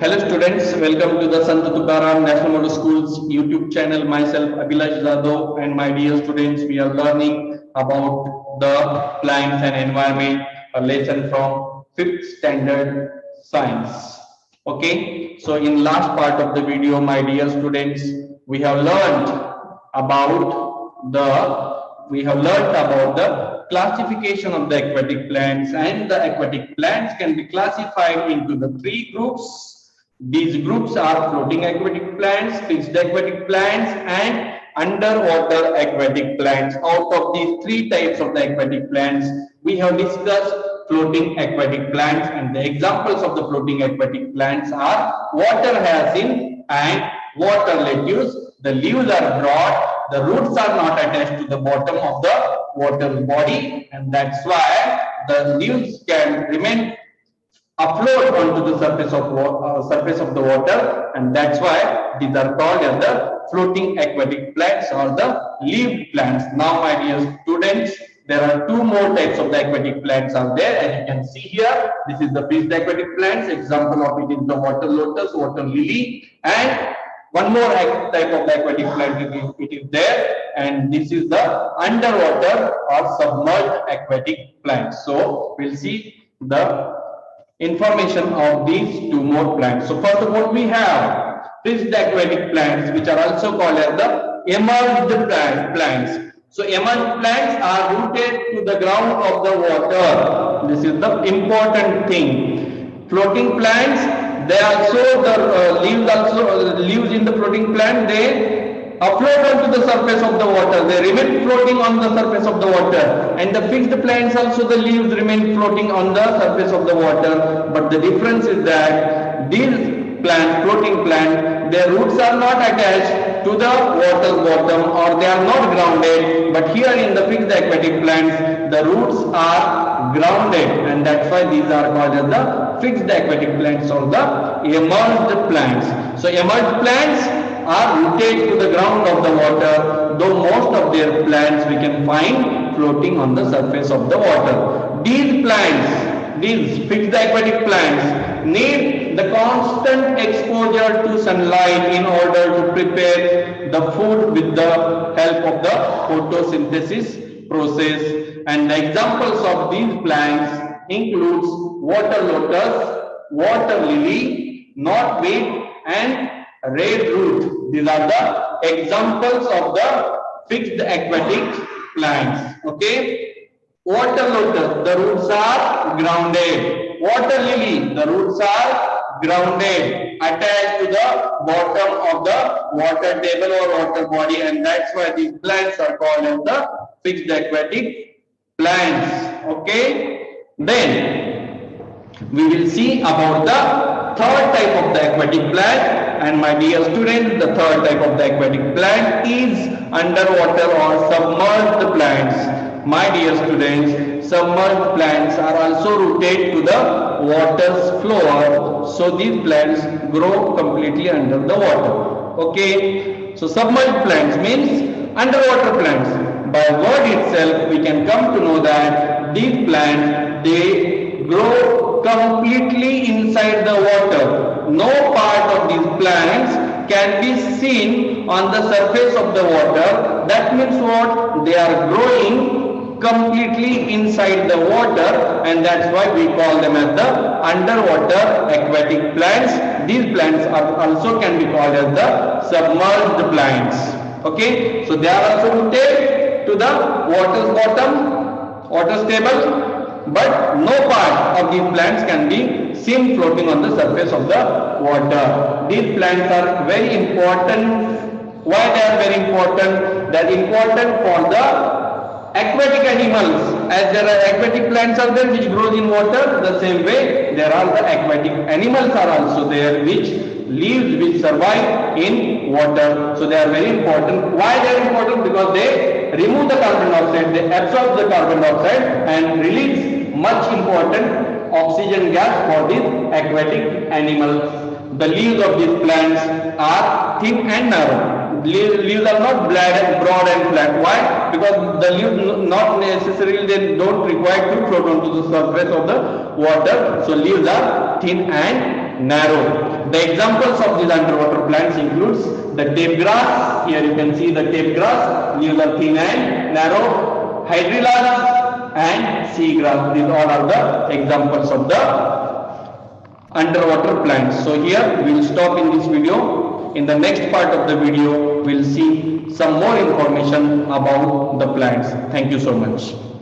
Hello students, welcome to the Sant Tukaram National Model School's YouTube channel. Myself Abhilash Jadhav and my dear students, we are learning about the plants and environment, a lesson from 5th standard science. Okay, so in last part of the video, my dear students, we have learned about the classification of the aquatic plants, and the aquatic plants can be classified into the three groups. These groups are floating aquatic plants, fixed aquatic plants, and underwater aquatic plants. Out of these three types of the aquatic plants, we have discussed floating aquatic plants, and the examples of the floating aquatic plants are water hyacinth and water lettuce. The leaves are broad, the roots are not attached to the bottom of the water body, and that's why the leaves can remain afloat onto the surface of the water, and that's why these are called as the floating aquatic plants or the leaf plants. Now, my dear students, there are two more types of the aquatic plants are there, as you can see here. This is the fixed aquatic plants. Example of it is the water lotus, water lily, and one more type of the aquatic plant it is there, and this is the underwater or submerged aquatic plants. So we'll see the information of these two more plants. So first of all, we have fixed aquatic plants, which are also called as the emerged plants. So emerged plants are rooted to the ground of the water. This is the important thing. Floating plants, they also the leaves in the floating plant, they afloat onto the surface of the water. They remain floating on the surface of the water. And the fixed plants also, the leaves remain floating on the surface of the water. But the difference is that these plants, floating plants, their roots are not attached to the water bottom, or they are not grounded. But here in the fixed aquatic plants, the roots are grounded, and that's why these are called as the fixed aquatic plants or the emerged plants. So emerged plants are rooted to the ground of the water, though most of their plants we can find floating on the surface of the water. These plants, these fixed aquatic plants, need the constant exposure to sunlight in order to prepare the food with the help of the photosynthesis process. And the examples of these plants includes water lotus, water lily, knotweed, and red root. These are the examples of the fixed aquatic plants. Okay, water lotus, the roots are grounded. Water lily, the roots are grounded, attached to the bottom of the water table or water body, and that's why these plants are called as the fixed aquatic plants. Okay, then we will see about the third type of the aquatic plant. And my dear students, the third type of the aquatic plant is underwater or submerged plants. My dear students, submerged plants are also rooted to the water's floor. So these plants grow completely under the water. Okay, so submerged plants means underwater plants. By word itself, we can come to know that these plants, they grow completely inside the water. No part of these plants can be seen on the surface of the water. That means what? They are growing completely inside the water, and that's why we call them as the underwater aquatic plants. These plants are also can be called as the submerged plants. Okay, so they are also rooted to the water's bottom, water's table, but no part of these plants can be seen floating on the surface of the water. These plants are very important. Why they are very important? They are important for the aquatic animals. As there are aquatic plants are there which grows in water, the same way there are the aquatic animals are also there which lives, which survive in water. So they are very important. Why they are important? Because they remove the carbon dioxide, they absorb the carbon dioxide and release much important oxygen gas for these aquatic animals. The leaves of these plants are thin and narrow. Leaves are not broad and flat. Why? Because the leaves not necessarily, they don't require to float onto the surface of the water. So leaves are thin and narrow. the examples of these underwater plants includes the tape grass. Here you can see the tape grass. Leaves are thin and narrow. Hydrillas and seagrass. These all are the examples of the underwater plants. So here we will stop in this video. In the next part of the video, we will see some more information about the plants. Thank you so much.